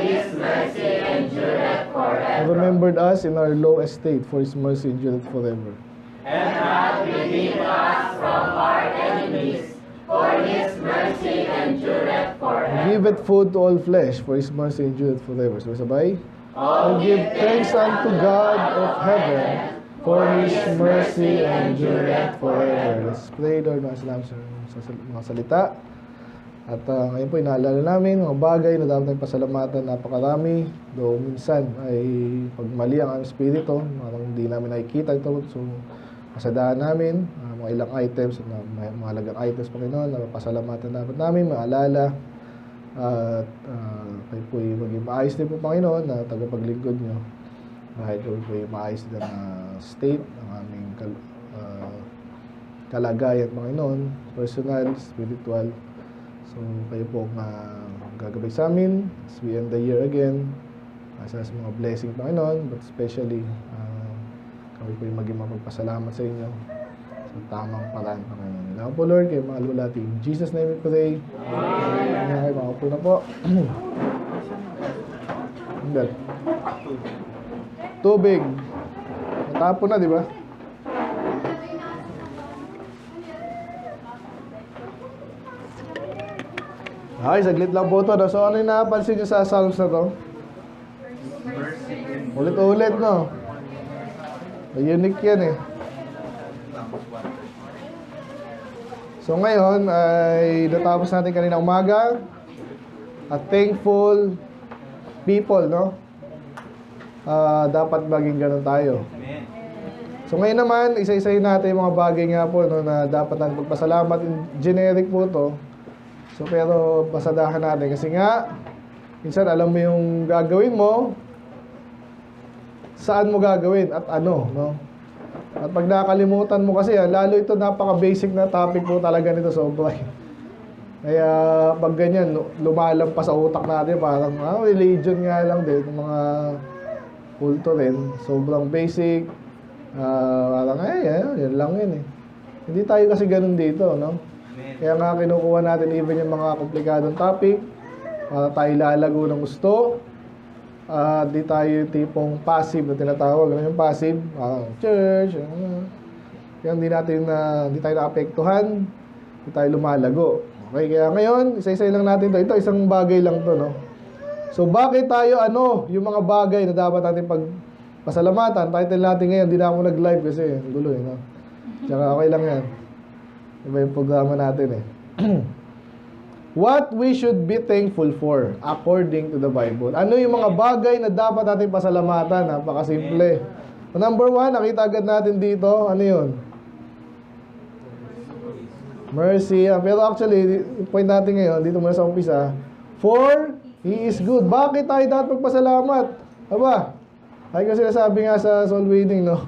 His mercy endureth forever. Remembered us in our low estate, for His mercy endureth forever. And hath redeemed us from our enemies, for His mercy endureth forever. Giveth food to all flesh, for His mercy endureth forever. So sabay. Oh, give thanks unto God of heaven, for His mercy endureth forever. Let's pray, Lord, salamat sa mga salita. At ngayon po, inaalala namin mga bagay na dapat tayong pasalamatan, napakarami. Though minsan ay pag mali ang aming spirito, parang hindi namin nakikita ito. So, pasadahan namin, mga ilang items, mga mahalagang items, Panginoon, na pasalamatan dapat namin, maalala. At kayo po maging maayos din po, Panginoon, na tagapaglingkod nyo. Kahit po yung maayos din na state ng aming kalagayan, Panginoon, personal, spiritual. So, kayo po ang gagabay sa amin as we end the year again. Sa mga blessing, Panginoon, but especially, kami po yung maging mapagpasalamat sa inyo sa tamang paraan, Panginoon. Salamat po, Lord, kayo mga lulati. In Jesus' name we pray. Amen. Okay, mga po na po. Tubig. Matapon na, di ba? Ay, saglit lang po ito. So, ano yung napansin nyo sa Psalms na to? Ulit-ulit, no? Unique yan eh. So, ngayon ay natapos natin kanina umaga. A thankful people, no? Dapat maging ganun tayo. So, ngayon naman, isa-isahin natin yung mga bagay nga po, no, na dapat natin pagpasalamat. Generic po to. So, pero pasadahan natin. Kasi nga, minsan alam mo yung gagawin mo, saan mo gagawin at ano, no? At pag nakalimutan mo kasi, lalo ito napaka-basic na topic po talaga nito, sobra. Kaya pag ganyan, lumalampas sa utak natin, parang religion nga lang din, mga kulto rin. Sobrang basic. Parang, yan lang yun eh. Hindi tayo kasi ganun dito, no? Kaya nga kinukuha natin even yung mga komplikadong topic para tayo lalago ng gusto. Di tayo tipong passive na tinatawag. Ano yung passive? Church. Kaya hindi tayo naapektuhan. Hindi tayo lumalago. Okay, kaya ngayon, isa-isa lang natin to. Ito, isang bagay lang to, no? So, bakit tayo, yung mga bagay na dapat natin pasalamatan? Title natin ngayon, hindi na ako nag-live kasi gulo, no? Tsaka okay lang yan. Iba yung programa natin eh. What we should be thankful for according to the Bible. Ano yung mga bagay na dapat natin pasalamatan? Napakasimple. So, number 1, nakita agad natin dito. Ano yun? Mercy. Pero actually, yung point natin ngayon, dito muna sa umpisa, for He is good. Bakit tayo dapat magpasalamat? Aba, ay kasi nasabi nga sa soul winning, no?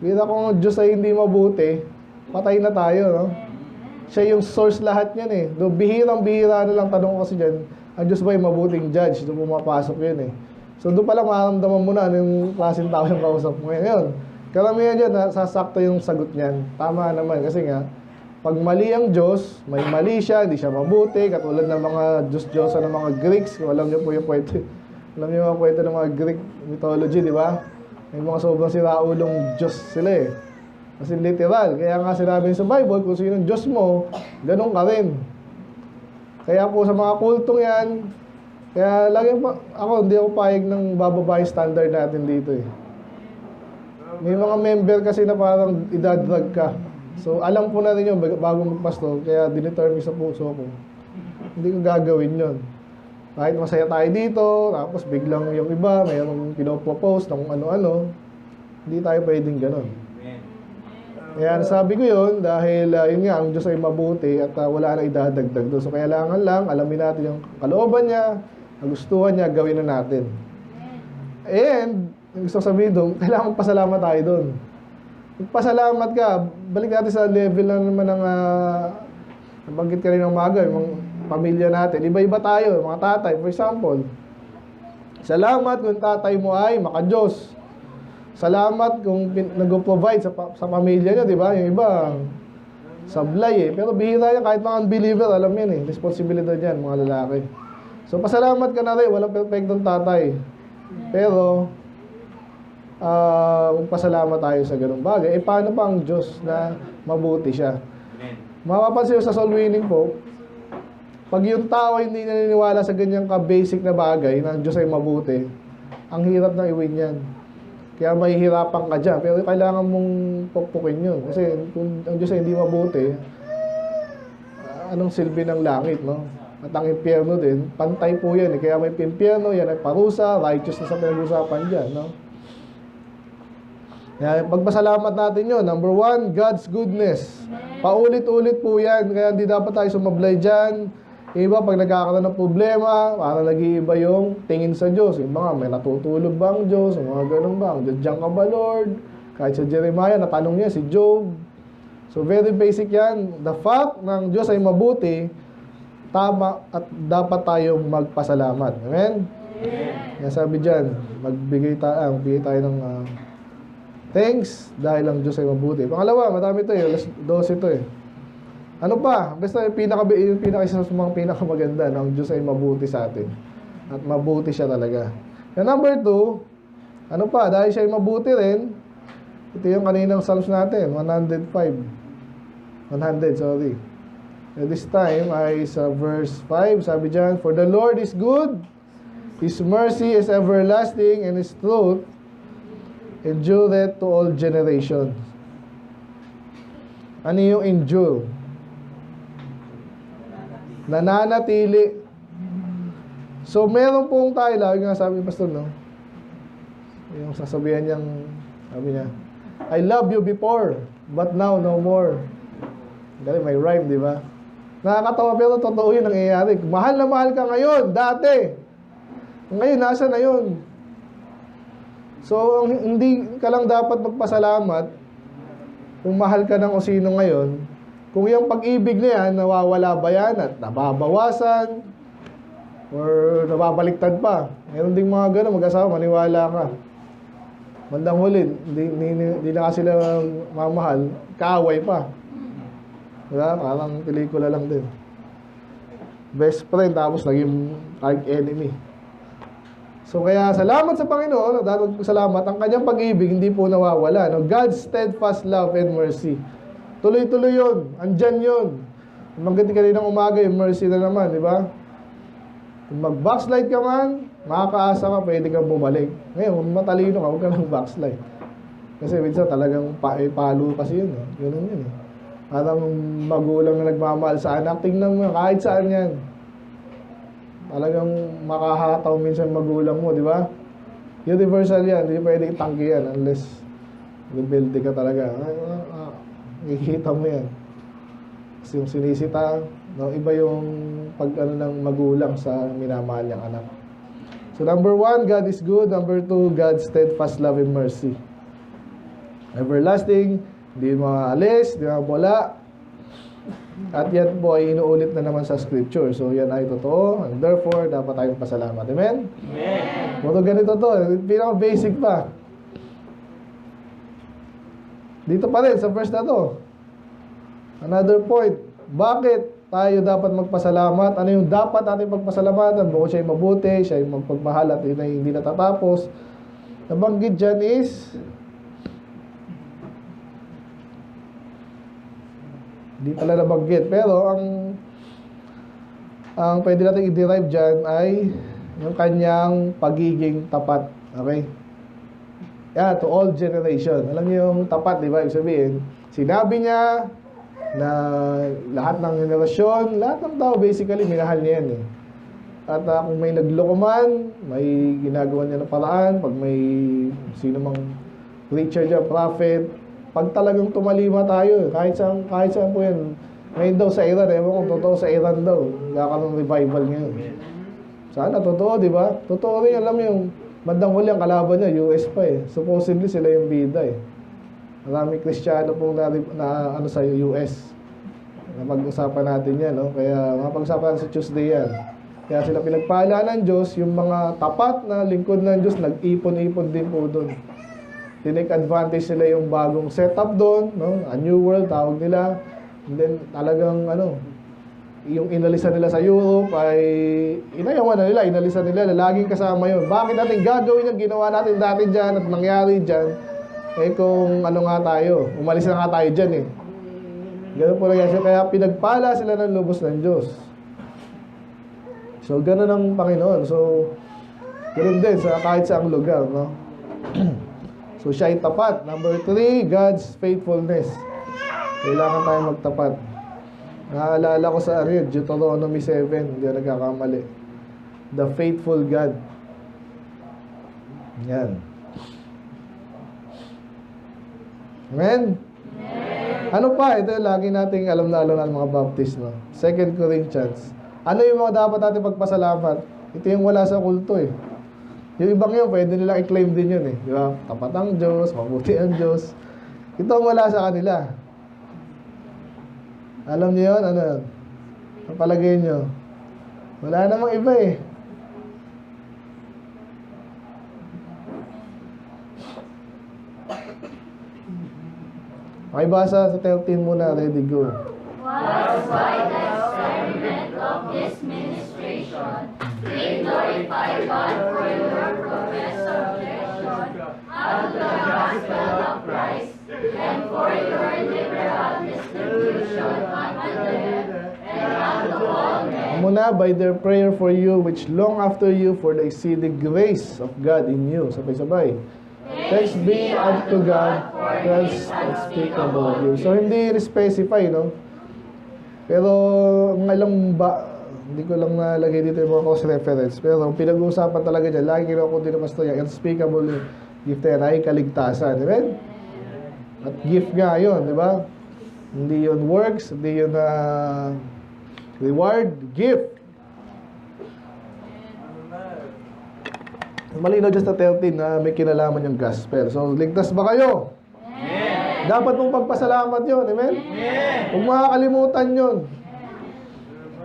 Kita kung Diyos ay hindi mabuti, patay na tayo, no? Siya yung source lahat niyan eh. Do bihirang-bihira na lang tanong ko kasi dyan, ang Diyos ba yung mabuting judge? Doon pumapasok yun eh. So doon pala makaramdaman mo na yung klaseng tao yung kausap mo ngayon. Karamihan dyan, sasakto yung sagot niyan. Tama naman kasi nga, pag mali ang Diyos, may mali siya, hindi siya mabuti, katulad ng mga Diyos-Diyosa ng mga Greeks. Kung alam niyo po yung kwento. Alam niyo yung mga kwento ng mga Greek mythology, di ba? May mga sobrang siraulong Diyos sila eh. Kasi literal. Kaya nga sinabi sa Bible, kung sino Diyos mo, ganun ka rin. Kaya po sa mga kultong yan, kaya lagi ako, hindi ako payag ng bababa yung standard natin dito eh. May mga member kasi na parang idadrag ka. So, alam ko na rin yun bago magpastor, kaya dinetermine sa puso ko. Hindi ko gagawin yun. Kahit masaya tayo dito, tapos biglang yung iba, mayroong pinopopost ng ano-ano, hindi tayo pwedeng ganun. Kaya sabi ko yun, dahil yun nga, ang Diyos ay mabuti at wala na idadagdag doon. So, kailangan lang, alamin natin yung kalooban niya, ang gustuhan niya, gawin na natin. And, gusto sabihin doon, kailangan magpasalamat tayo doon. Magpasalamat ka, balik natin sa level na naman ng, nabanggit ka rin ng umaga, yung pamilya natin. Iba-iba tayo, mga tatay, for example. Salamat kung tatay mo ay maka-Diyos. Salamat kung nag-provide sa pamilya niya, di ba? Yung iba, sablay eh. Pero bihira yan, kahit mga unbeliever, alam yan eh. Responsibilidad yan, mga lalaki. So, pasalamat ka na rin. Walang perfectong tatay. Pero, pasalamat tayo sa ganung bagay. Paano pa ang Diyos na mabuti siya? Mapapansin sa soul winning po, pag yung tao hindi naniniwala sa ganyang ka-basic na bagay na ang Diyos ay mabuti, ang hirap na i-win yan. Kaya mahihirapan ka dyan. Pero kailangan mong pukpukin yun. Kasi kung ang Diyos ay hindi mabuti, anong silbi ng langit, no? At ang impyerno din, pantay po yan. Kaya may impyerno, yan ay parusa, righteousness ang pinag-usapan dyan, no? Kaya pagpasalamat natin yun. Number 1, God's goodness. Paulit-ulit po yan. Kaya hindi dapat tayo sumablay dyan. Iba, pag nagkakaroon ng problema, parang nag-iiba yung tingin sa Diyos. Yung mga, may natutulog ba ang Diyos? Yung mga ganun ba? Diyan ka ba, Lord? Kahit sa Jeremiah, natanong niya si Job. So, very basic yan. The fact ng Diyos ay mabuti, tama at dapat tayong magpasalamat. Amen? Amen. Sabi dyan, magbigay tayo ng thanks dahil ang Diyos ay mabuti. Pangalawa, madami ito eh. 12 ito eh. Ano pa? Basta yung isa sa mga pinakamaganda na ang Diyos ay mabuti sa atin. At mabuti siya talaga. And number 2, ano pa? Dahil siya ay mabuti rin, ito yung kaninang Psalms natin, 100, sorry. And this time ay sa verse 5, sabi dyan, For the Lord is good, His mercy is everlasting, and His truth endureth to all generations. Ano yung endure? Nananatili. So, meron pong tayo, lagi nga sabi ni Pastor, no? Yung sasabihan niyang, sabi niya, I love you before, but now no more. Dahil may rhyme, di ba? Nakakatawa, pero totoo yun nangyayari. Mahal na mahal ka ngayon, dati. Ngayon, nasa na yun? So, hindi ka lang dapat magpasalamat kung mahal ka ng o sino ngayon. Kung yung pag-ibig na yan, nawawala ba yan at nababawasan or nababaliktad pa. Meron ding mga gano'n, mag-asawa, maniwala ka. Bandang huli, hindi na kasi sila mamahal, kaaway pa. Diba? Parang pelikula lang din. Best friend, tapos naging enemy. So kaya salamat sa Panginoon, dapat salamat, ang kanyang pag-ibig hindi po nawawala. No? God's steadfast love and mercy. Tuloy-tuloy yun. Andyan yun. Maganda kaninang umaga, yung mercy na naman, di ba? Kung mag-backslide ka man, makakaasa ka, pwede kang bumalik. Ngayon, kung matalino ka, huwag ka lang backslide. Kasi minsan talagang palo kasi yun. Ganun yun. Parang magulang na nagmamahal sa anak, tingnan mo, kahit saan yan. Talagang makahataw minsan magulang mo, di ba? Universal yan, hindi pwede itanggi yan unless rebelde ka talaga. Nakikita mo yan. Kasi yung sinisita, no, iba yung pag-ano ng magulang sa minamahal niyang anak. So number 1, God is good. Number 2, God's steadfast love and mercy. Everlasting, hindi maalis, hindi mawala. At yan po ay inuulit na naman sa scripture. So yan ay totoo. And therefore, dapat tayong pasalamat. Amen? Amen. Muto ganito to. Pinaka-basic pa. Dito pa rin, sa verse na to. Another point. Bakit tayo dapat magpasalamat? Ano yung dapat natin pagpasalamatan? Bukod siya ay mabuti, siya ay magpagmahal at hindi natatapos. Nabanggit dyan is, hindi pala nabanggit. Pero ang pwede natin i-derive dyan ay yung kanyang pagiging tapat. Okay? Yeah, to all generation. Alam niyo yung tapat, di ba? Ibig sabihin, sinabi niya na lahat ng henerasyon, lahat ng tao basically, minahal niya yan eh. At kung may nagloko man, may ginagawa niya ng paraan, pag may sino mang preacher dyan, prophet, pag talagang tumalima tayo, kahit saan po yan. Ngayon daw sa Iran, ewan kung totoo sa Iran daw, nagkakaroon ng revival ngayon. Sana, totoo, di ba? Totoo rin, alam mo yung bandang huli ang kalaban niya, US pa eh. Supposedly sila yung bida eh. Marami Kristiyano pong na ano sa US. Napag-usapan natin yan, no? Kaya mapag-usapan natin sa Tuesday yan. Kaya sila pinagpala ng Diyos, yung mga tapat na lingkod ng Diyos, nag-ipon-ipon din po doon. Tinake advantage nila yung bagong setup doon, no? A new world, tawag nila. And then talagang yung inalisan nila sa Europe ay inayawan na nila, inalisan nila, laging kasama yun. Bakit natin gagawin yung ginawa natin dati dyan at nangyari dyan? Eh kung ano nga tayo, umalis na nga tayo dyan eh. Ganun po nangyari siya, kaya pinagpala sila ng lubos ng Diyos. So ganun ang Panginoon. So ganun din sa kahit saang lugar, no? So siya ay tapat. Number 3, God's faithfulness. Kailangan tayo magtapat. Naaalala ko sa Deuteronomy 7, hindi ako nagkakamali. The faithful God. Yan. Amen? Ano pa? Ito yung lagi nating alam na ng mga Baptist, no? 2 Corinthians. Ano yung mga dapat natin pagpasalamat? Ito yung wala sa kulto eh. Yung ibang yun, pwede nilang i-claim din yun eh. Di ba? Tapat ang Diyos, mabuti ang Diyos. Ito ang wala sa kanila. Alam niyo yun? Ano yun? Ang palagay niyo? Wala namang iba eh. Makibasa sa 13 muna. Ready, go. Was by the experiment of this ministration, we glorify God for your professed subjection unto the gospel of Christ, and for your liberal distribution unto them and unto all men. Muna, by their prayer for you, which long after you for the exceeding grace of God in you. Sabay-sabay. Thanks be unto God for His unspeakable gift. So, hindi specify, no? Pero, ang alam ba, hindi ko lang nalagay dito yung mga cross-reference. Pero, ang pinag-uusapan talaga dyan, lagi kinuha din ng pastor yan, unspeakable gift ay kaligtasan. Amen? At gift nga yun, di ba? Hindi yun works, hindi yun reward, gift. Malinaw just na 13 na may kinalaman yung gospel. So, ligtas ba kayo? Amen. Dapat mong pagpasalamat yun. Amen? Huwag makakalimutan yun.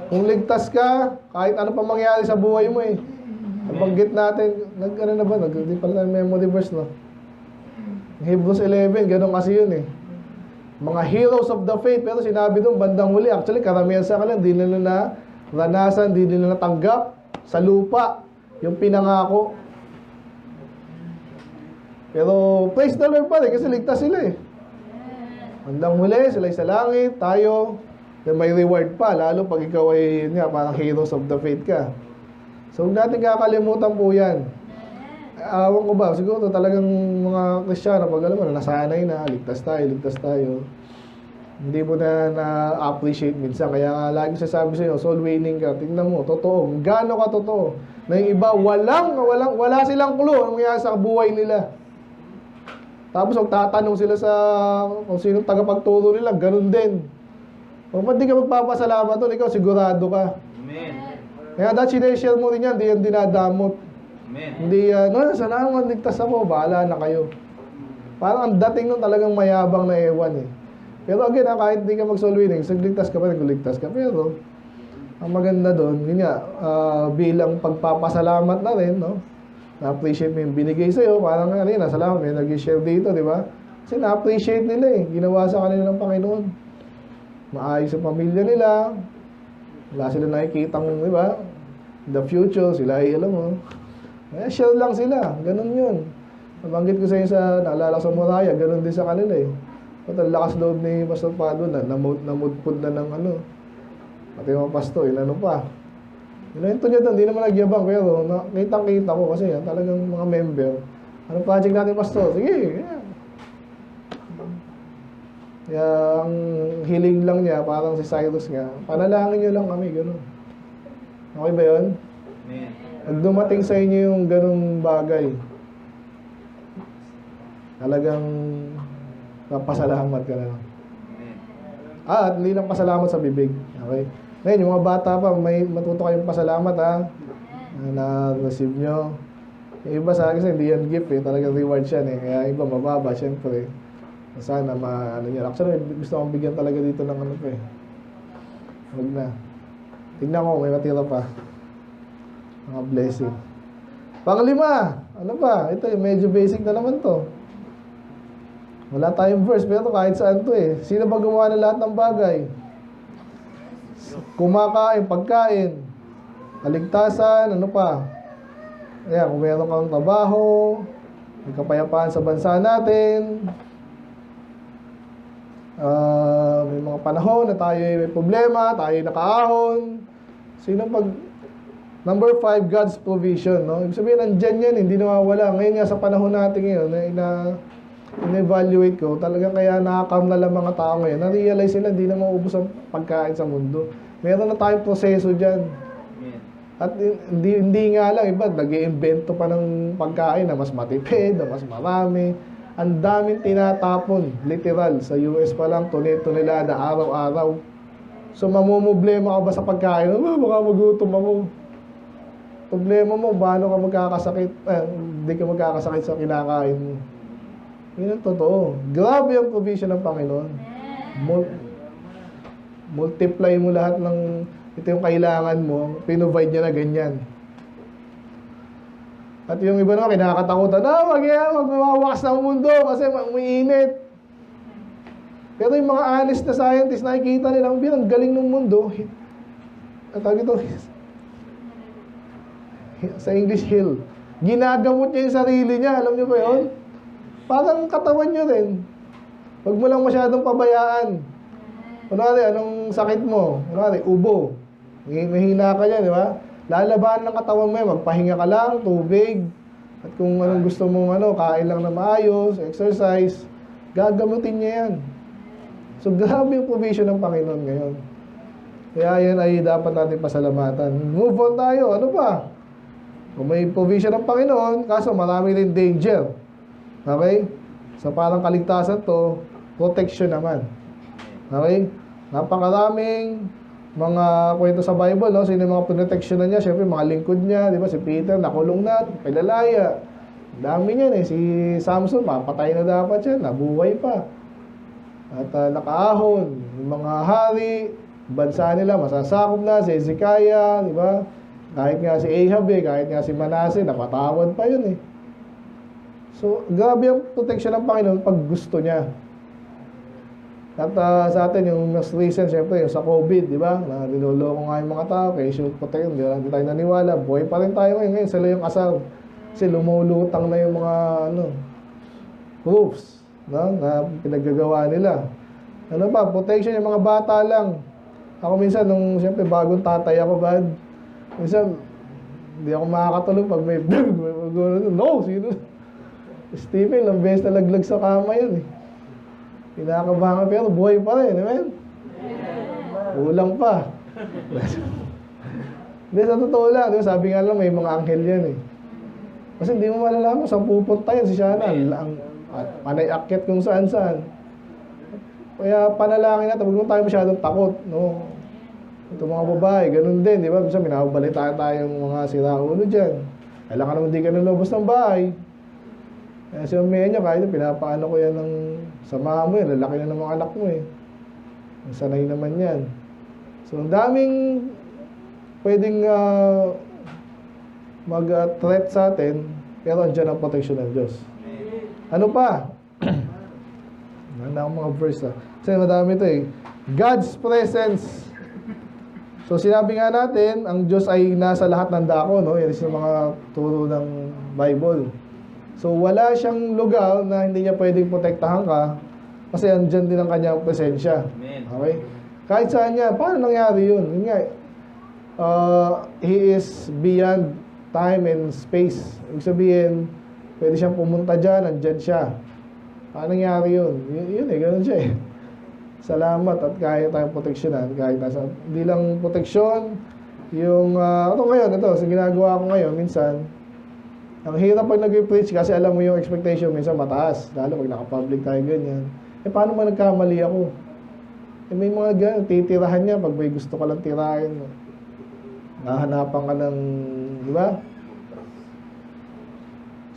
Kung ligtas ka, kahit ano pa mangyari sa buhay mo eh. Nabanggit natin, ano na ba? Hindi pala memory verse, no? Hebrews 11, ganun kasi yun eh. Mga heroes of the faith, pero sinabi doon, bandang huli. Actually, karamihan sa kanila, hindi nila na ranasan, hindi nila natanggap sa lupa yung pinangako. Pero praise the Lord pa rin kasi ligtas sila eh. Bandang huli, sila sa langit, tayo, may reward pa, lalo pag ikaw ay parang heroes of the faith ka. So, huwag natin kakalimutan po yan. Awan ko ba, siguro talagang mga Kristiyano, pag alam mo, nasanay na, ligtas tayo. Hindi mo na-appreciate minsan. Kaya nga, lagi sasabi sa'yo, soul winning ka, tingnan mo, totoo. Gaano ka totoo? Na yung iba, wala silang clue ang nangyayari sa buhay nila. Tapos, tatanong sila sa kung sino tagapagturo nila, ganun din. O, ba't di ka magpapasalamat doon? Ikaw, sigurado ka. Amen. Kaya dahil sineshare mo rin yan, di yan dinadamot. Amen. Hindi salamat, ligtas ako, bahala na kayo. Parang ang dating nun talagang mayabang na ewan eh. Pero again, kahit hindi ka mag-soul winning, ligtas ka pa, nagligtas ka. Pero, ang maganda doon, yun nga, bilang pagpapasalamat na rin, no? Na-appreciate mo yung binigay sa'yo, parang kanina, salamat, may nag-share dito, di ba? Kasi na-appreciate nila eh, ginawa sa kanila ng Panginoon. Maayos sa pamilya nila, wala sila nakikitang, di ba? The future, sila ay, alam mo, share lang sila, ganun yun. Nabanggit ko sa inyo naalala ko sa Moraya, ganun din sa kanila eh. At ang lakas loob ni Pastor Pado namudpud na ng pati mga pastor, ano pa. Inento niya doon, hindi naman nagyabang, pero kitang-kita ko kasi talagang mga member. Anong project natin, pastor? Sige, yeah. Kaya ang hiling lang niya, parang si Cyrus nga, panalangin niyo lang kami, gano'n. Okay ba yun? Amen. Pag dumating sa inyo yung ganung bagay, talagang papasalamat ka na lang. At hindi lang pasalamat sa bibig. Okay? Ngayon, yung mga bata pa, may matuto kayong pasalamat na-receive nyo. Yung iba sa akin, hindi yan gift eh. Talagang reward siya eh. Kaya iba mababa, syempre. Sana niya. Actually, gusto kong bigyan talaga dito ng Huwag na. Tignan ko, may matira pa. Mga blessing. Panglima, ano pa? Ito, medyo basic na naman to. Wala tayong verse, pero kahit saan to eh. Sino ba gumawa ng lahat ng bagay? kumakain, pagkain, kaligtasan, ano pa? Ayan, kung meron kang trabaho, may kapayapaan sa bansa natin, may mga panahon na tayo may problema, tayo nakaahon. Number 5, God's provision, no? Ibig sabihin, nandyan yan, hindi nawawala. Ngayon nga sa panahon natin ngayon, in-evaluate ko, talagang kaya nakakam na lang mga tao ngayon. Na-realize sila, hindi na maubos ang pagkain sa mundo. Meron na tayong proseso dyan. At hindi nga lang, iba, nag-iimbento pa ng pagkain na mas matipid, na mas marami. Ang daming tinatapon, literal, sa US pa lang, tonelada, araw-araw. So, mamumblema ka ba sa pagkain? Baka magutom ako. Problema mo, paano ka magkakasakit? Hindi ka magkakasakit sa kinakain mo. Yun ang totoo. Grabe ang provision ng Panginoon. Multiply mo lahat ng ito yung kailangan mo, pinovide niya na ganyan. At yung iba naman, kinakatakutan, magwawakas na ang mundo kasi umiinit. Pero yung mga honest na scientists, nakikita nilang ang galing ng mundo. At tawag ito, sa English, heal. Ginagamot niya yung sarili niya. Alam niyo ba yun? Parang katawan niyo rin. Huwag mo lang masyadong pabayaan. Kunwari, anong sakit mo? Kunwari, ubo. Mahina ka niya, di ba? Lalabanan ng katawan mo yan. Magpahinga ka lang, tubig. At kung anong gusto mong kain lang na maayos, exercise, gagamutin niya yan. So, grabe yung provision ng Panginoon ngayon. Kaya yan ay dapat natin pasalamatan. Move on tayo. Ano pa? Kung may provision ng Panginoon, kaso marami rin danger. Okay? So parang kaligtasan to, protection naman. Okay? Napakaraming mga kwento sa Bible, no? Sino yung mga protection na niya? Siyempre, mga lingkod niya, di ba? Si Peter, nakulong na, pilalaya. Dami niyan eh. Si Samson, papatay na dapat yan, nabuhay pa. At nakaahon, yung mga hari, bansa nila, masasakop na, si Hezekiah, di ba? Kahit nga si Ahab kahit nga si Manasseh, napatawad pa yun eh. So, grabe ang protection ng Panginoon pag gusto niya. At sa atin, yung most recent, syempre, yung sa COVID, di ba? Na niloloko nga yung mga tao, kaya should protect, hindi tayo naniwala. Buhay pa rin tayo ngayon, sila yung asal. Kasi lumulutang na yung mga, proofs, no? Na pinaggagawa nila. Ano pa, protection yung mga bata lang. Ako minsan, syempre, bagong tatay ako, bad. Minsan, hindi ako makakatulog pag may no, sino? Stephen, lang beses na laglag sa kama yun eh. Pinakabahan pero buhay pa rin, amen? Kulang pa. Hindi, sa totoo lang, sabi nga lang, may mga anghel yan eh. Kasi hindi mo malalaman saan pupunta yan si Shana. Panay akyat kung saan-saan. Kaya panalangin natin, huwag mo tayo masyadong takot, no? Ito mga babae, ganun din, di ba? Minsan minabalitaan tayong mga siraulo dyan. Kailangan naman di ka nalobos ng bahay. Kaya si Menya, kahit pinapaano ko yan ng samahan mo yan, lalaki na ng mga anak mo eh. Sanay naman yan. So, ang daming pwedeng mag-threat sa atin, pero andyan ang protection ng Diyos. Ano pa? Ganda akong mga verse Kasi madami ito eh. God's presence. So sinabi nga natin, ang Diyos ay nasa lahat ng dako, no? Yan is yung mga turo ng Bible. So wala siyang lugar na hindi niya pwedeng protektahan ka kasi andyan din ang kanyang presensya. Okay? Kahit saan niya, paano nangyari yun? Yun nga, He is beyond time and space. Ibig sabihin, pwede siyang pumunta dyan, andyan siya. Paano nangyari yun? Yun eh, ganun siya eh. Salamat at kaya tayong proteksyonan, kahit nasa, hindi lang proteksyon, yung, ito ngayon, sa ginagawa ko ngayon, minsan, ang hirap pag nag-preach kasi alam mo yung expectation, minsan mataas, lalo pag naka-public tayo ganyan. Paano man nagkamali ako? May mga ganyan, titirahan niya pag may gusto ka lang tirahin. Nahanapan ka ng, di ba?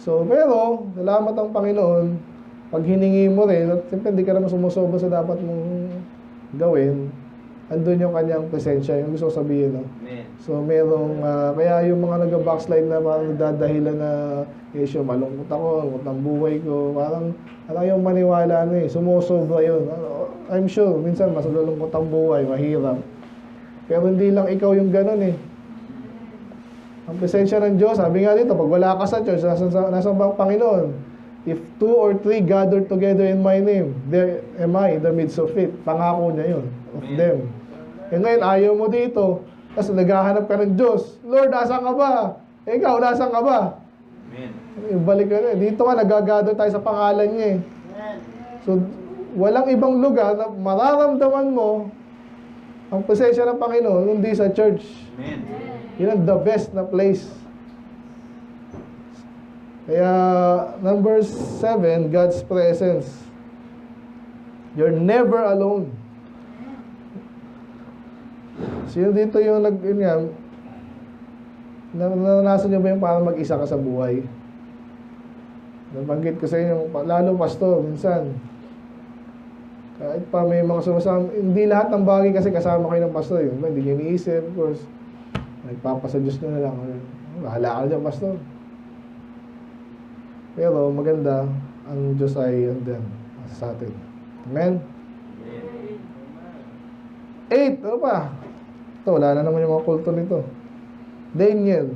So, pero, salamat ang Panginoon, pag hiningi mo rin, at siyempre hindi ka naman sumusobra sa dapat mong gawin, andun yung kanyang presensya, yung gusto ko sabihin, no? So, merong, kaya yung mga nag-backslide na parang dadahilan na issue, malungkot ako, malungkot ng buhay ko, parang yung maniwala na sumusobra yun. I'm sure, minsan mas malungkot ang buhay, mahirap. Pero hindi lang ikaw yung ganun eh. Ang presensya ng Diyos, sabi nga dito, pag wala ka sa church, nasa bang Panginoon? If 2 or 3 gather together in my name, there am I in the midst of it. Pangako niya yun, of them. E ngayon, ayaw mo dito, tapos naghahanap ka ng Diyos. Lord, asan ka ba? Ikaw, nasan ka ba? Balik ka na. Dito ka, nagagather tayo sa pangalan niya eh. So, walang ibang lugar na mararamdaman mo ang presensya ng Panginoon, hindi sa church. Yun ang the best na place. Kaya, number 7, God's presence. You're never alone. Sino dito yung yun nga, naranasan nyo ba yung parang mag-isa ka sa buhay? Nabanggit ko sa inyo, lalo pastor, minsan, kahit pa may mga sumasama, hindi lahat ng bagay kasi kasama kayo ng pastor. Yun, hindi nyo iniisip, of course. Nagpapasa Diyos nyo na lang. Bahala ka dyan, pastor. Pero maganda, ang Diyos ay andyan sa atin. Amen? 8, ano pa? Ito, wala na naman yung mga kulto nito. Daniel.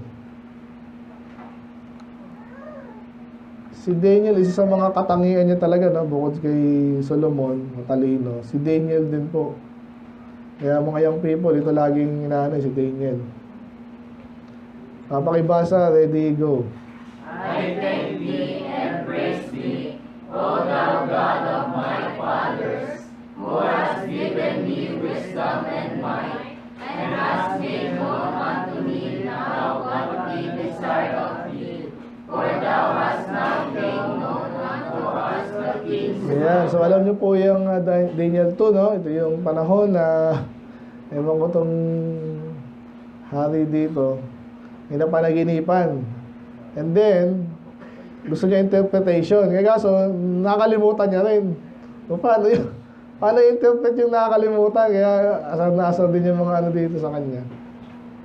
Si Daniel, isa sa mga katangian niya talaga, no? Bukod kay Solomon, matalino. Si Daniel din po. Kaya mga young people, ito laging inaanay si Daniel. Papakibasa, ready, go. I thank thee and praise thee, O thou God of my fathers, who hast given me wisdom and might, and hast made known unto me now what we desire of thee. For thou hast now made known unto us the things. Ayan, so alam niyo po yung Daniel 2, no? Ito yung panahon na ewan ko tong hari dito. May napanaginipan. And then, gusto niya interpretation. Kaya kaso, nakalimutan niya rin. So, paano yun? Paano interpret yung nakakalimutan? Kaya asar na asar din yung mga ano dito sa kanya.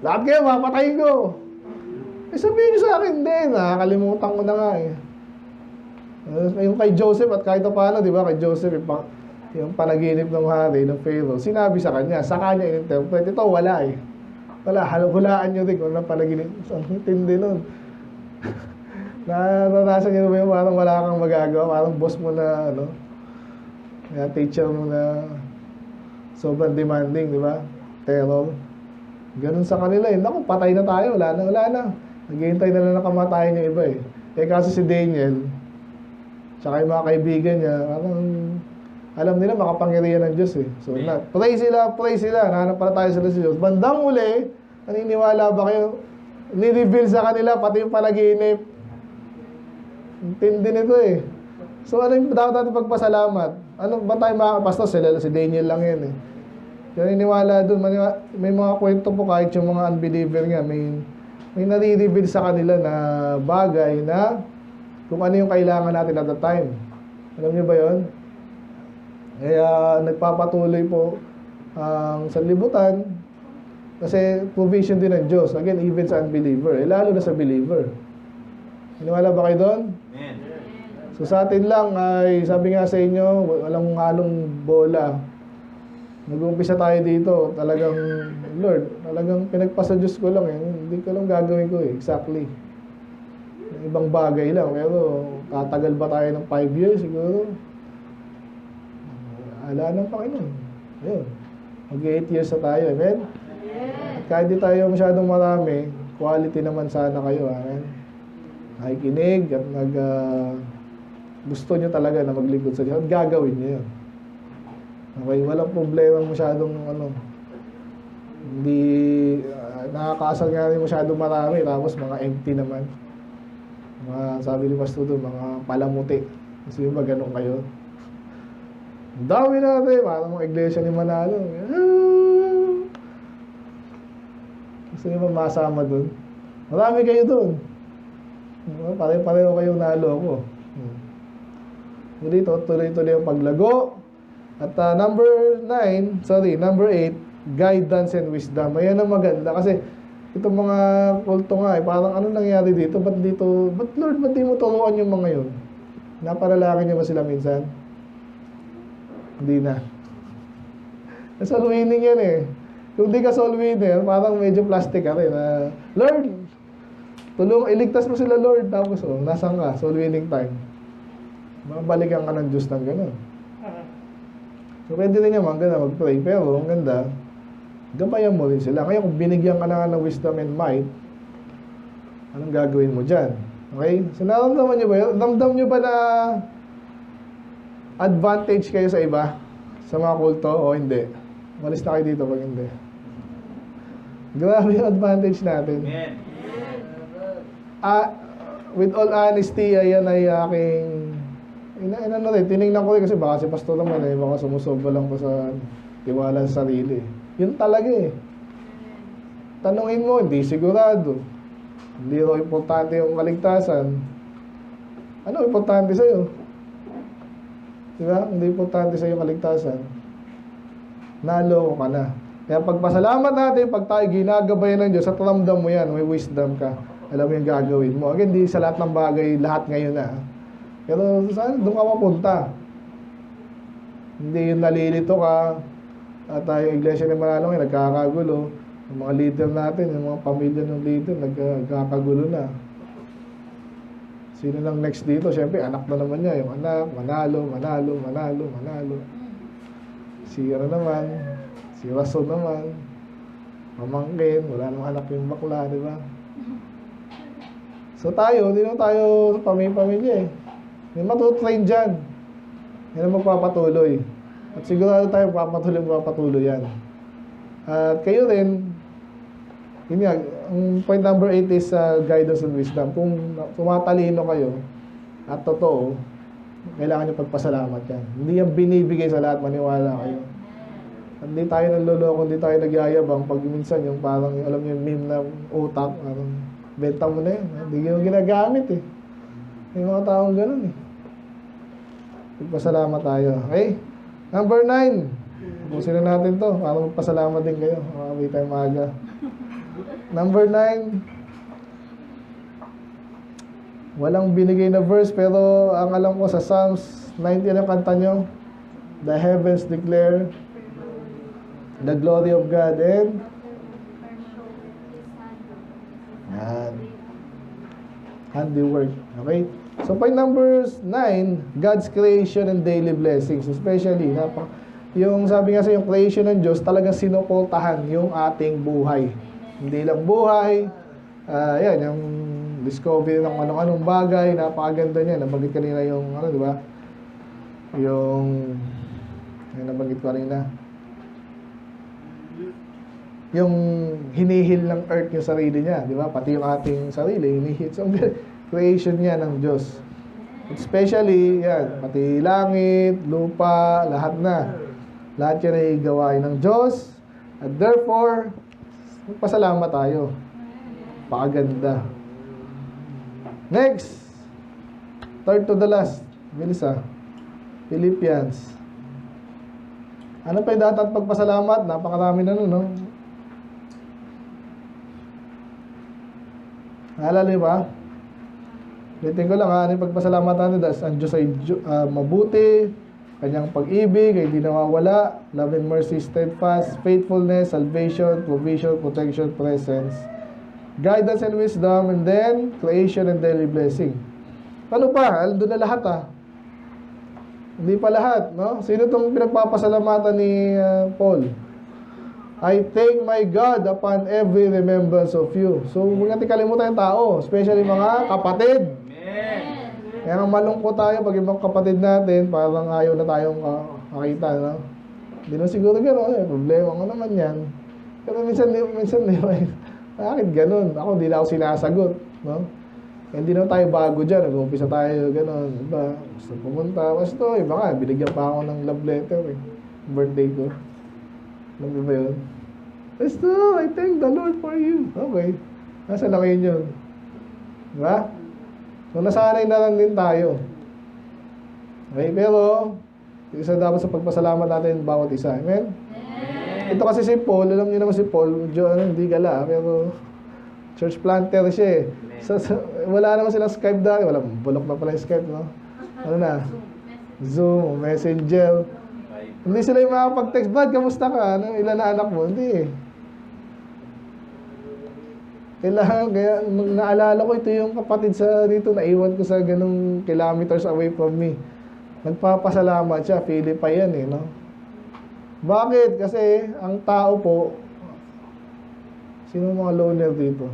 Lahat kayo, mapatayin ko. Eh, sabihin niyo sa akin, hindi. Nakakalimutan ko na nga eh. Yung kay Joseph at kahit paano, di ba? Kay Joseph, yung panaginip ng hari, ng Pharaoh, sinabi sa kanya, sa kanya in-interpret. Ito, wala eh. Wala, hulaan nyo din kung anong panaginip. Ang tindi nun. Naranasan nyo ba yung parang wala kang magagawa? Parang boss mo na, ano, teacher mo na sobrang demanding, di ba? Terror. Ganun sa kanila eh. Naku, patay na tayo. Wala na. Naghihintay na lang na kamatayan yung iba eh. Eh kasi si Daniel, tsaka yung mga kaibigan niya, parang alam nila makapangyarihan ng Diyos eh. So, pray sila. Nahanap pala tayo sila sa Diyos. Bandang uli, naniniwala ba kayo? Ni-reveal sa kanila, pati yung panaginip. Intindi nito eh. So, ano yung dapat natin pagpasalamat? Ano ba tayo makakapastos? Si Daniel lang yan eh. Naniniwala doon. May mga kwento po kahit yung mga unbeliever nga, may nare-reveal sa kanila na bagay na kung ano yung kailangan natin at the time. Alam niyo ba yon? Kaya nagpapatuloy po ang sanlibutan kasi provision din ng Diyos. Again, even sa unbeliever. Lalo na sa believer. Naniwala ba kayo doon? Amen. So sa atin lang ay sabi nga sa inyo, walang halong bola. Nag-uumpisa tayo dito. Talagang, Lord, talagang pinagpasa Diyos ko lang eh. Hindi ko lang gagawin ko eh. Exactly. Ibang bagay lang. Pero tatagal ba tayo ng 5 years siguro? Ala ng Panginoon. Ayun. Mag-8 years na tayo. Amen? At kahit di tayo masyadong marami, quality naman sana kayo. Amen? Nakikinig at gusto nyo talaga na maglingkod sa Diyos. At gagawin nyo yun. Okay? Walang problema masyadong hindi nakakaasal nga rin masyadong marami. Tapos mga empty naman. Mga, sabi ni Pastor doon, mga palamuti. Kasi ba ganun kayo? Ang dami natin, parang mga iglesia ni Manalo. Gusto niyo ba masama doon? Marami kayo doon. Pareho kayong naloko. Dito, tuloy-tuloy ang paglago. At number 8, guidance and wisdom. Ayan ang maganda. Kasi itong mga kulto nga, parang ano nangyari dito? Ba't Lord, ba't di mo turuan yung mga yun? Naparalaki niyo ba sila minsan? Hindi na. Nasa winning yan eh. Kung di ka soul winner, parang medyo plastic ka rin. Lord, iligtas mo sila Lord. Tapos, nasaan ka? Soul winning time. Mabalikan ka ng Diyos ng gano'n. So, pwede rin naman gano'n mag-pray. Pero, ang ganda, gabayan mo rin sila. Kaya kung binigyan ka na ng wisdom and might, anong gagawin mo dyan? Okay? So, naramdaman nyo ba yun? Ramdam nyo ba na advantage kayo sa iba? Sa mga kulto? O hindi? Malis na kayo dito pag hindi. Grabe yung advantage natin. Amen. With all honesty, ayan ay aking tinignan ko rin kasi baka si pastor naman baka sumusobra lang ko sa tiwala sa sarili. Yun talaga Tanungin mo, hindi sigurado. Hindi raw importante yung kaligtasan. Ano importante sa'yo? Diba? Hindi importante sa'yo kaligtasan. Naloko ka na. Kaya pagpasalamat natin, pag tayo ginagabayan ng Diyos at ramdam mo yan, may wisdom ka, alam mo yung gagawin mo. Again, hindi sa lahat ng bagay, lahat ngayon na. Pero saan? Doon ka mapunta. Hindi yung nalilito ka, at tayo iglesia ni Manalo ngayon, nagkakagulo. Yung mga leader natin, yung mga pamilya ng leader, nagkakagulo na. Sino lang next dito? Siyempre, anak na naman niya. Yung anak, manalo. Si naman, si Rason naman, pamangkin, wala namang anak yung bakla, di ba? So tayo, hindi naman tayo pamilya May matutrain dyan. Yan ang magpapatuloy. At sigurado tayo magpapatuloy yan. At kayo rin, yun nga, ang point number 8 is guidance and wisdom. Kung tumatalino kayo at totoo, kailangan nyo pagpasalamat yan. Hindi yan binibigay sa lahat, maniwala kayo. At hindi tayo nanloloko, hindi tayo nagyayabang. Pag minsan yung parang, alam nyo yung meme na utak, parang benta mo na yun. Hindi nyo ginagamit May mga taong ganun Pagpasalamat tayo. Okay? Number 9. Pusin na natin to para magpasalamat din kayo. Makakabay tayo maaga. Number 9. Walang binigay na verse pero ang alam ko sa Psalms 90 ang kanta nyo. The heavens declare the glory of God and handiwork. Okay? So, point number 9, God's creation and daily blessings. Especially, yung sabi nga sa yung creation ng Diyos, talagang sinuportahan yung ating buhay. Hindi lang buhay. Yan, yung discovery ng anong-anong bagay. Napakaganda niya. Nabanggit kanina yung, di ba? Yung nabanggit ko kanina. Yung hinihil ng earth yung sarili niya. Di ba? Pati yung ating sarili, hinihil. So, creation niya ng Diyos. Especially, yan, pati langit, lupa, lahat na. Lahat yan ay gawain ng Diyos. At therefore, magpasalamat tayo. Pakaganda. Next. Third to the last. Bilis Philippians. Ano pa yung dapat pagpasalamat? Napakarami na nun, no? Naalala niyo ba? Ulitin ko lang ano yung pagpasalamat natin dahil ang Diyos ay mabuti, kanyang pag-ibig ay di nawawala, love and mercy, steadfast, faithfulness, salvation, provision, protection, presence, guidance and wisdom, and then creation and daily blessing. Ano pa? Doon na lahat Hindi pa lahat, no? Sino itong pinagpapasalamatan ni Paul? I thank my God upon every remembrance of you. So, huwag natin kalimutan yung tao, especially mga kapatid. Amen. Kaya nang malungkot tayo pag ibang kapatid natin, parang ayaw na tayong makita, no? Hindi na siguro gano'n, problema ko naman yan. Pero minsan, bakit gano'n? Ako, hindi na ako sinasagot, no? Hindi na tayo bago dyan, nag-umpisa tayo gano'n, diba? Gusto pumunta, basta, iba nga, binigyan pa ako ng love letter, birthday ko. Alam mo ba yun? Basta, I thank the Lord for you. Okay. Nasa na kayo yun? Diba? So, nasanay na lang din tayo. Okay, pero, isa dapat sa pagpasalamat natin bawat isa. Amen? Ito kasi si Paul, alam niyo naman si Paul, hindi gala, pero church planter siya So, wala naman silang Skype dati. Bulok na pala yung Skype, no? Ano na? Zoom, Messenger. Hindi sila yung makapag-text, Brad, kamusta ka? Ilan na anak mo? Hindi Kailangan, kaya nung naalala ko, ito yung kapatid sa dito, naiwan ko sa ganung kilometers away from me. Nagpapasalamat siya, Philippi yan eh, no? Bakit? Kasi ang tao po, sino mga loner dito?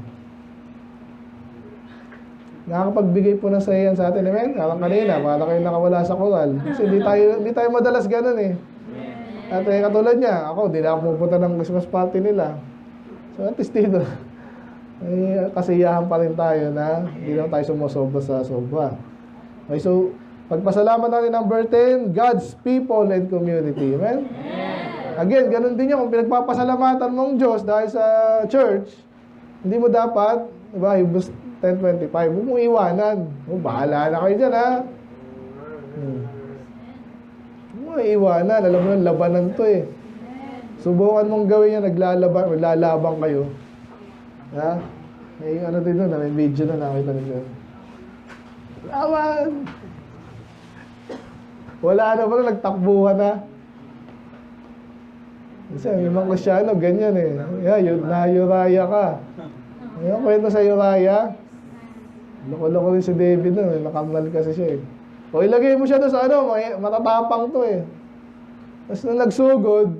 Nakakapagbigay po ng sayan sa atin, amen? Karang kanina, para kayo nakawala sa koral. Kasi hindi tayo madalas ganun eh. At katulad niya, ako, di na ako pupunta ng Christmas party nila. So at least dito, ay kasiyahan pa rin tayo na hindi lang tayo sumusobra sa sobra. Okay, so, pagpasalamat natin number 10, God's people and community. Amen? Again, ganun din yan. Kung pinagpapasalamatan mong Diyos dahil sa church, hindi mo dapat, diba, Hebrews 10:25, huwag mong iwanan. Bahala na kayo dyan, ha? Huwag mong iwanan. Alam mo na, labanan to eh. Subukan mong gawin yan, naglalabang kayo. Ha? May ano din doon, may video na nakita nito. Laban! Wala na pala, nagtakbuhan na. Kasi yung mga Kristyano, ganyan eh. Na-Uriah ka. Yung kwento sa Uriah, loko-loko rin si David nun, nakamnal kasi siya eh. O ilagay mo siya doon sa ano, matatapang to eh. Tapos nung nagsugod,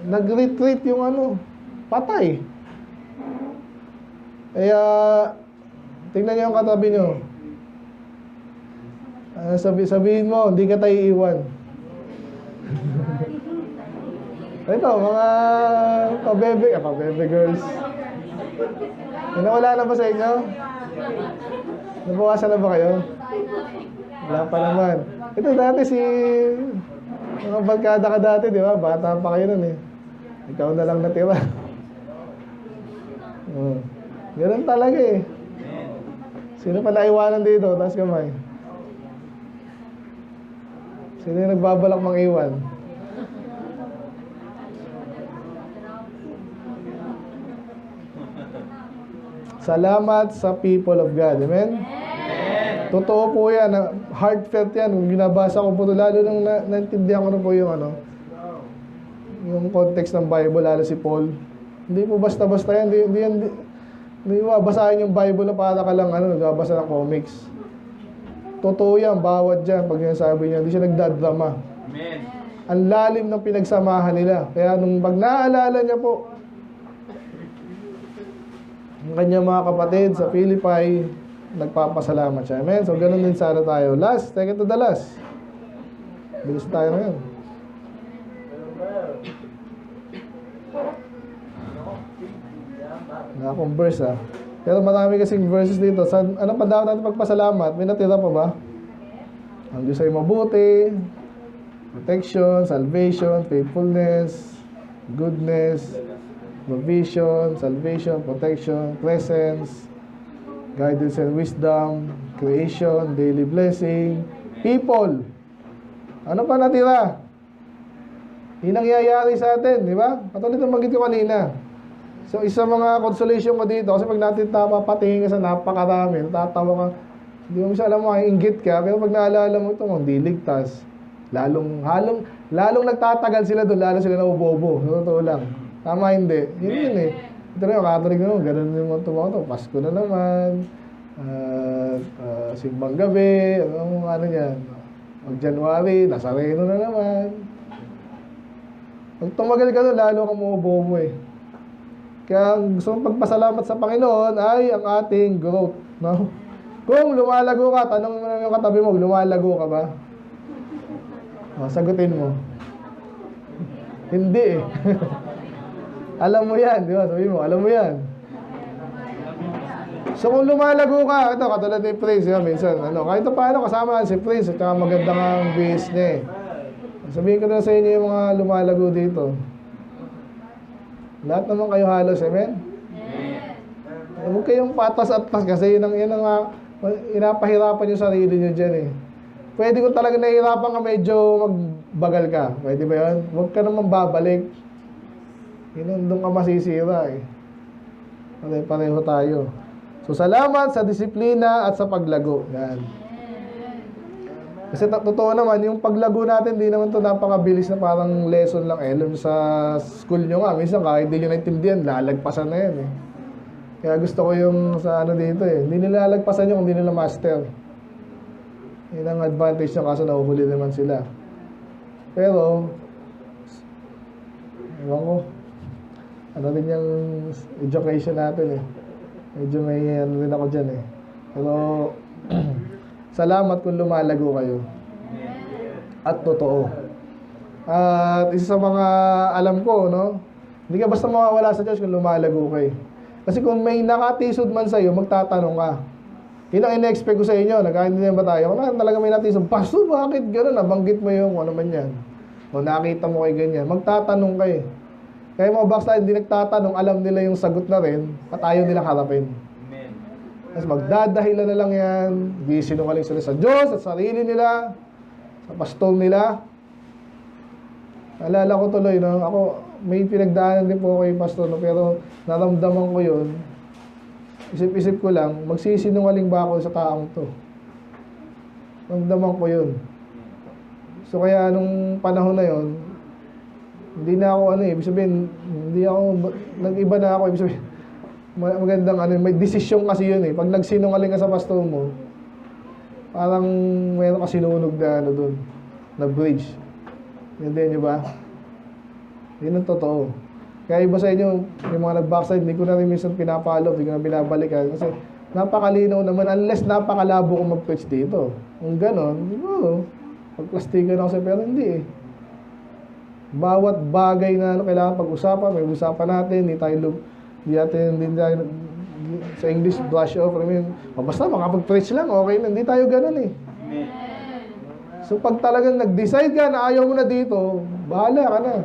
nag-retreat yung ano, patay. Kaya, tingnan niyo yung katabi niyo. Sabihin mo, hindi ka tayo iiwan. Ito, mga pabebe girls. Nawala na ba sa inyo? Nabawasan na ba kayo? Wala pa naman. Ito dati mga barkada ka dati, di ba? Bata pa kayo nun eh. Ikaw na lang natira. Ganun talaga eh. Sino pala iwanan dito? Taas kamay. Sino yung nagbabalak mang iwan? Salamat sa people of God. Amen? Totoo po yan. Heartfelt yan. Kung binabasa ko po ito, lalo nung naintindihan ko na po yung yung context ng Bible, lalo si Paul. Hindi po basta-basta yan. Hindi mo basahin yung Bible na para ka lang nagbabasa ng comics. Totoo yan, bawat dyan. Pag sinasabi niya, hindi siya nagdadrama. Amen. Ang lalim ng pinagsamahan nila. Kaya nung pag naaalala niya po, ang kanyang mga kapatid sa Philippi, nagpapasalamat siya. Amen? So, ganun din sana tayo. Last, second to the last. Bilis tayo ngayon. Nakakong verse Pero marami kasing verses dito. Ano pa dapat natin pagpasalamat? May natira pa ba? Ang Diyos ay mabuti, protection, salvation, faithfulness, goodness, provision, salvation, protection, presence, guidance and wisdom, creation, daily blessing, people. Ano pa natira? Yung nangyayari sa atin, di ba? Katulad ng banggit ko kanina. So, isa mga consolation ko dito, kasi pag natin patingin ka sa napakarami, natatawa ka, hindi mo siya alam mo, inggit ka, pero pag naalala mo ito, hindi ligtas. Lalong nagtatagal sila doon, lalo sila naubobo. Totoo lang. Tama hindi. Yun eh. Ito na yung Catholic naman, ganun yung mga tumawa. Pasko na naman, simbang gabi, ano yan. Mag-January, Nazareno na naman. Pag tumagal ka doon, lalo kang maubobo eh. Kaya gusto mong pagpasalamat sa Panginoon ay ang ating growth. No? Kung lumalago ka, tanong mo na yung katabi mo, lumalago ka ba? Sagutin mo. Hindi eh. Alam mo yan, di ba? Sabi mo, alam mo yan. So kung lumalago ka, ito katulad ni Prince, minsan, kahit paano kasama si Prince at saka magandang ang base niya eh. Sabihin ko na sa inyo yung mga lumalago dito. Lahat naman kayo halos, amen? Huwag kayong patas at pas kasi yun ang inapahirapan yung sarili nyo dyan eh. Pwede kung talaga nahihirapan ka, medyo magbagal ka. Pwede ba yun? Huwag ka naman babalik. Yun, doon ka masisira eh. Pareho tayo. So, salamat sa disiplina at sa paglago. Yan. Kasi totoo naman, yung paglago natin, di naman ito napakabilis na parang lesson lang. Alam sa school nyo nga, minsan kahit di nyo naintindihan, lalagpasan na yan eh. Kaya gusto ko yung sa ano dito eh. Hindi nila lagpasan yung kung hindi nila master. Yun ang advantage nyo kaso nahuhuli naman sila. Pero, ewan ko, ano din yung education natin eh. Medyo may ano din ako dyan eh. Pero, salamat kung lumalago kayo. At totoo. At isa sa mga alam ko, no? Hindi ka basta mawawala sa church kung lumalago kayo. Kasi kung may nakatisod man sa'yo, magtatanong ka. Yun ang ina-expect ko sa inyo. Nagkaintindihan ba tayo? Kung talaga may natisod, Pastor, bakit gano'n? Nabanggit mo yung ano man yan. O nakita mo kayo ganyan. Magtatanong kayo. Kaya mga backslide, hindi nagtatanong, alam nila yung sagot na rin, at ayaw nilang harapin. Tapos magdadahilan na lang yan, gisinungaling sila sa Diyos at sarili nila, sa pastor nila. Alala ko tuloy, no? Ako, may pinagdaanan din po kay pastor, no? Pero naramdaman ko yun. Isip-isip ko lang, magsisinungaling ba ako sa taong to? Naramdaman ko yun. So kaya nung panahon na yun, hindi na ako ano eh, ibig sabihin, hindi ako, nag-iba na ako, ibig sabihin, magandang ano, may desisyon kasi yun eh. Pag nagsinungaling ka sa pastor mo, parang mayroon ka sinunog na ano dun, na bridge. Hindi nyo ba? Yun ang totoo. Kaya iba sa inyo, yung mga nag-backside, hindi ko na rin minsan pinapalo, hindi ko na binabalikan. Kasi napakalinaw naman, unless napakalabo ko mag-preach dito. Kung ganon, siguro, pagplastikan ako sa pero hindi eh. Bawat bagay na ano, kailangan pag-usapan, may usapan natin, hindi tayo sa English brush off. I mean, basta makapag-preach lang, okay na, hindi tayo ganon eh. So pag talagang nag-decide ka na ayaw mo na dito, bahala ka na.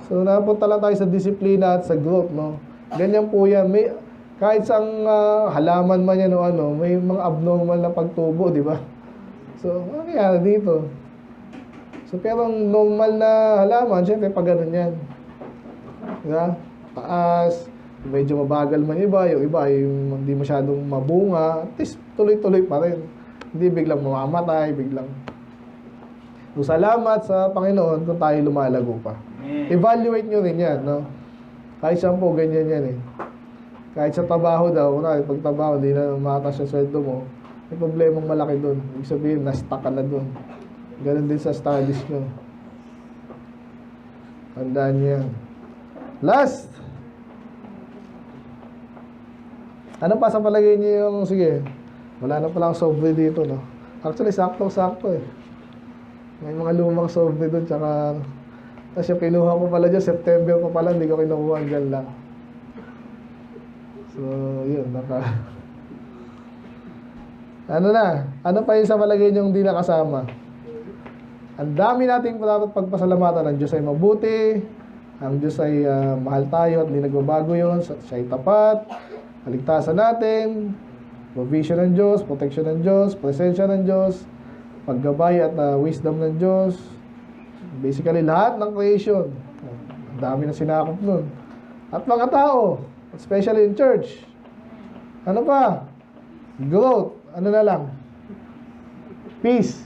So napunta lang tayo sa disiplina at sa growth, no? Ganyan po yan. May, kahit sa halaman man yan o ano, may mga abnormal na pagtubo, di ba? So, ano nangyari dito? So, pero ang normal na halaman, syempre pag ganun yan. Diba? Taas, medyo mabagal man iba, yung iba yung hindi masyadong mabunga, at least tuloy-tuloy pa rin. Hindi biglang mamamatay, biglang. So, salamat sa Panginoon kung tayo lumalago pa. Evaluate nyo rin yan, no? Kahit saan po, ganyan yan eh. Kahit sa trabaho daw, pag trabaho, hindi na mataas yung sweldo mo, may problemang malaki doon. Ibig sabihin, na-stuck ka na doon. Ganun din sa studies nyo. Tandaan nyo yan. Last! Ano pa sa palagay nyo yung, sige, wala na palang software dito, no? Actually, sakto-sakto eh. May mga lumang software doon, tsaka tapos yung kinuha ko pala dyan, September pa pala, hindi ko kinuha dyan lang. So, yun, ano na? Ano pa yung sa palagay nyo hindi nakasama? Ang dami nating dapat pagpasalamatan. Ang Diyos ay mabuti, ang Diyos ay mahal tayo at hindi nagbabago yun, siya ay tapat, kaligtasan natin, provision ng Diyos, protection ng Diyos, presensya ng Diyos, paggabay at wisdom ng Diyos. Basically, lahat ng creation. Ang dami na sinakop nun. At mga tao, especially in church. Ano pa? Growth. Ano na lang? Peace.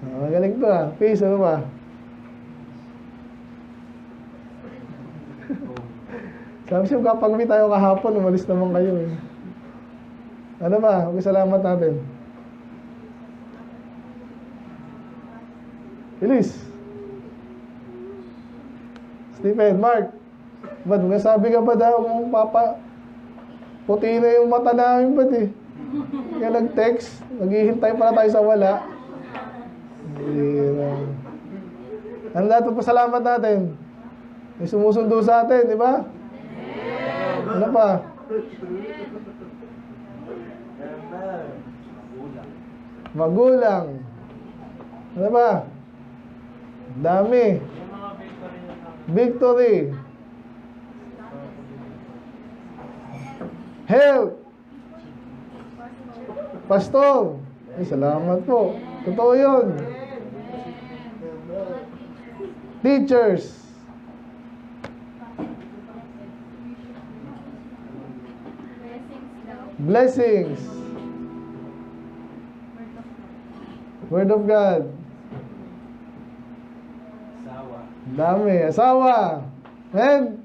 Magaling to ah. Peace, ano pa? Sabi siya, kapag may tayo kahapon, umalis naman kayo eh. Ano ba? Salamat natin. Elise. Stephen, Mark, ba't sabi ka pa daw kung papa, puti na yung mata namin ba't eh? Kaya nag-text, naghihintay pala tayo sa wala. Ano natin pa salamat natin? May sumusundo sa atin, di ba? Ano pa? Magulang. Ano ba? Dami. Victory. Health. Pastor. Ay, salamat po. Totoo yun. Teachers. Blessings. Word of God. Dami. Asawa. Amen?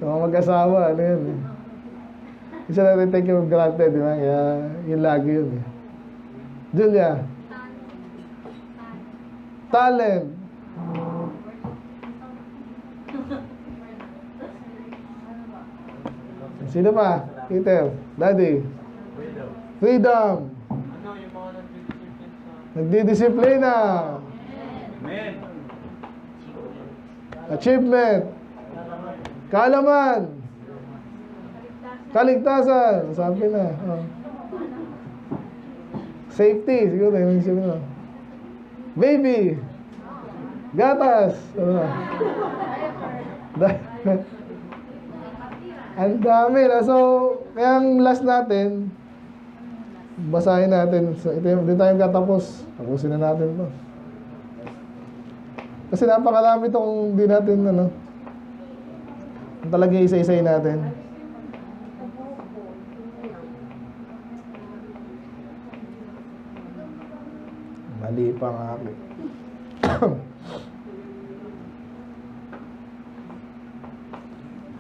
Sa mga mag-asawa, ano yun eh. Isa natin take for granted, di ba? Kaya yun lagi yun eh. Julia. Talent. Sino pa? Peter. Daddy. Freedom. Nagdidisiplina. Amen. Achievement. Kaalaman. Kaligtasan. Sabi na. Oh. Safety. Siguro yung siguro. Baby. Gatas. Ano na? Ang dami na. So, kaya ang last natin, basahin natin. So, ito yung, di tayo katapos. Tapusin na natin to. Kasi napakarami itong di natin, ano, talagang isa-isay natin. Mali pa nga ako.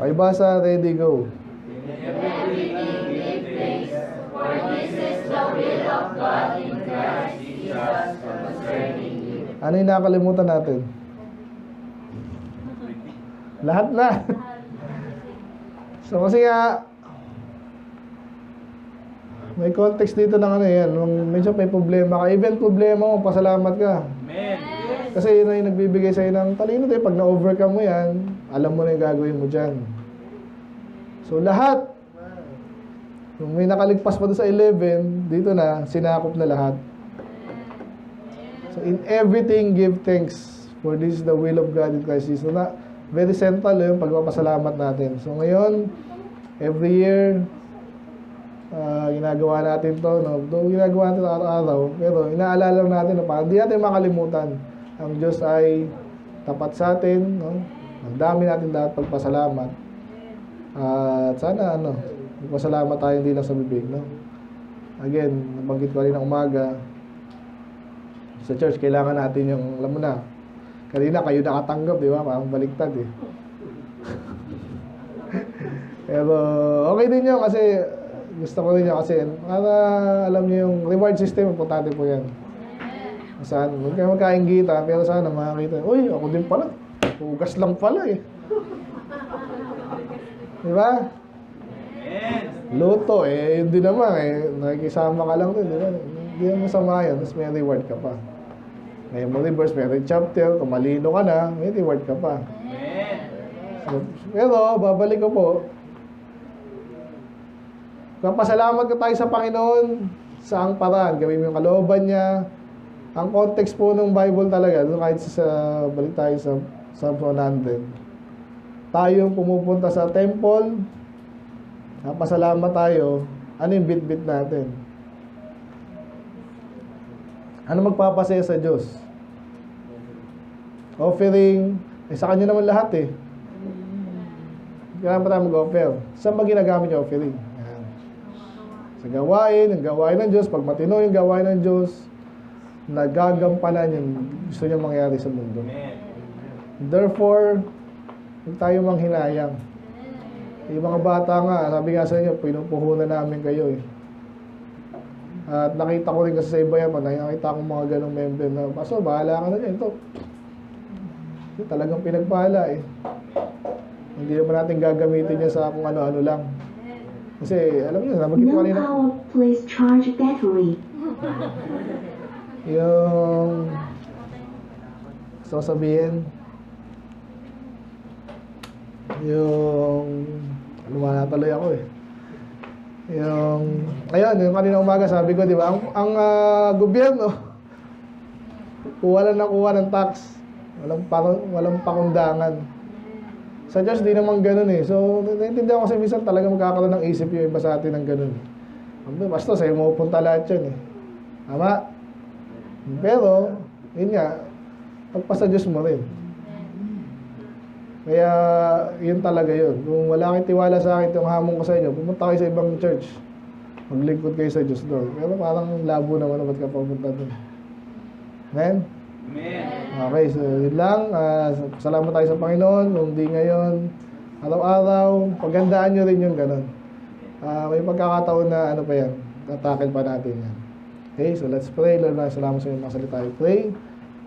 Paibasa, ready, go. Everything give thanks, for this is the will of God in Christ Jesus concerning you. Ano yung nakalimutan natin? Lahat na. So kasi nga, may context dito ng ano yan. Nung medyo may problema ka, even problema mo, pasalamat ka. Amen. Kasi yun ay nagbibigay sa'yo ng talino tayo. Pag na-overcome mo yan, alam mo na yung gagawin mo dyan. So lahat, kung may nakaligpas pa doon sa 11, dito na, sinakop na lahat. So in everything, give thanks. For this is the will of God in Christ Jesus. So na, very central yung pagpapasalamat natin. So ngayon, every year, ginagawa natin to, no? Though ginagawa natin araw-araw, pero inaalala natin na parang hindi natin makalimutan. Ang Diyos ay tapat sa atin, no? Ang dami natin dapat pagpasalamat. At sana, ano, magpasalamat tayo hindi lang sa bibig, no? Again, nabanggit ko rin ng umaga, sa church, kailangan natin yung, alam mo na, kanina kayo nakatanggap, di ba? Parang baliktad, eh. Pero, okay din yun kasi, gusto ko rin yun kasi, para alam niyo yung reward system, importante po yan. Saan, huwag kayo magkaingita, pero sana makakita, uy, ako din pala, hugas lang pala eh. Di ba? Amen. Luto, eh, yun din naman, eh, nakikisama ka lang din, di ba? Hindi naman masama yun, tapos may reward ka pa. May reverse, may chapter, kung malino ka na, may reward ka pa. Amen. So, pero, babalik ko po, kapasalamat ka tayo sa Panginoon sa ang paraan. Gawin mo yung kalooban niya. Ang context po ng Bible talaga, kahit sa balik tayo sa Psalm 100. Tayo pumupunta sa temple, kapasalamat tayo, ano yung bit-bit natin? Ano magpapasaya sa Diyos? Offering, sa Kanya naman lahat eh. Kailangan pa tayo mag-offer. Saan ba ginagamit yung offering? Sa gawain, ang gawain ng Diyos, pag matino yung gawain ng Diyos, nagagampanan yung gusto niya mangyari sa mundo. Amen. Therefore, huwag tayo manghinayang. Yung mga bata nga, sabi nga sa inyo, pinupuhunan namin kayo eh. At nakita ko rin kasi sa iba yan, nakita ko mga ganong member na, Pastor, bahala ka na dyan, ito. Ito talagang pinagpahala eh. Hindi naman natin gagamitin niya sa kung ano-ano lang. Kasi, alam niyo, nabanggit ko No kanina. power, please charge battery. Yung gusto ko sabihin yung lumala tuloy ako eh. Yung ayun, yung kanina umaga sabi ko, di ba, ang gobyerno kuha lang na kuha ng tax. Walang pakundangan. Sa Diyos, di naman ganun eh. So, naiintindihan ko kasi minsan talaga magkakaroon ng isip yung iba sa atin ng ganun. Basta sa'yo mapupunta lahat yan eh. Tama? Pero, yun nga, pagpasa Diyos mo rin. Kaya, yun talaga yun. Kung wala kang tiwala sa akin, itong hamon ko sa inyo, pumunta kayo sa ibang church. Maglingkod kayo sa Diyos doon. Pero parang labo naman ba't ka pupunta doon. Amen? Amen. Okay, so yun lang. Salamat tayo sa Panginoon. Kung di ngayon, Araw-araw, pagandaan nyo rin yung ganun. May pagkakataon na ano pa yan, tatakil pa natin yan. Okay, so let's pray. Lord, salamat sa inyong mga salita. I pray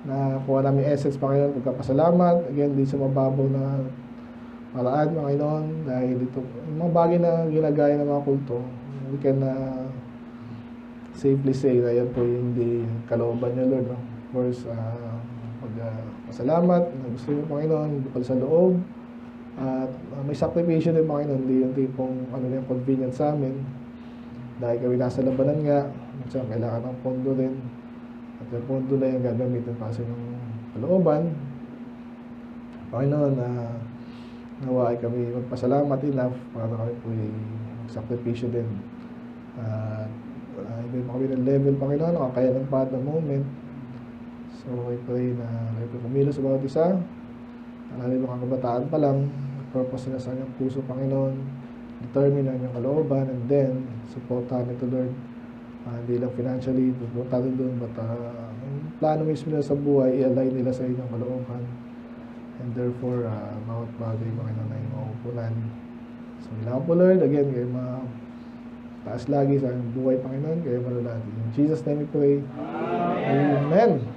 na kuha namin essence, Panginoon, pagkapasalamat. Again, di sa mababaw na paraan, Panginoon, dahil ito, yung mga bagay na ginagaya ng mga kulto, we can safely say na yan po hindi kalooban niyo, Lord. No? Of course, pagpasalamat na gusto niyo, Panginoon, bukal sa loob. At may sakripisyo din, Panginoon, hindi yung tipong ano yung convenient sa amin. Dahil kami nasa labanan nga, at kailangan ng pondo rin. At yung pondo na yung gagamitin pa sa inyong kalooban. Panginoon, nawa ay kami magpasalamat enough para kami po magsakripisyo din. Iba pa kami ng level, Panginoon, nakakayanan pa at the moment. So I pray na kayo po kumilos sa bawat isa. Lalo mga kabataan pa lang, purpose nila sa kanyang puso, Panginoon, determine ang inyong kalooban, and then supportahan ito, Lord. Hindi lang financially, supportahan doon, but ang plano mismo nila sa buhay, i-align nila sa inyong kalooban. And therefore, bawat bagay, Panginoon, na yung maupunan. So, kailangan po, Lord, again, kayo taas lagi sa buhay, Panginoon, kayo malalati. In Jesus' name we pray. Amen.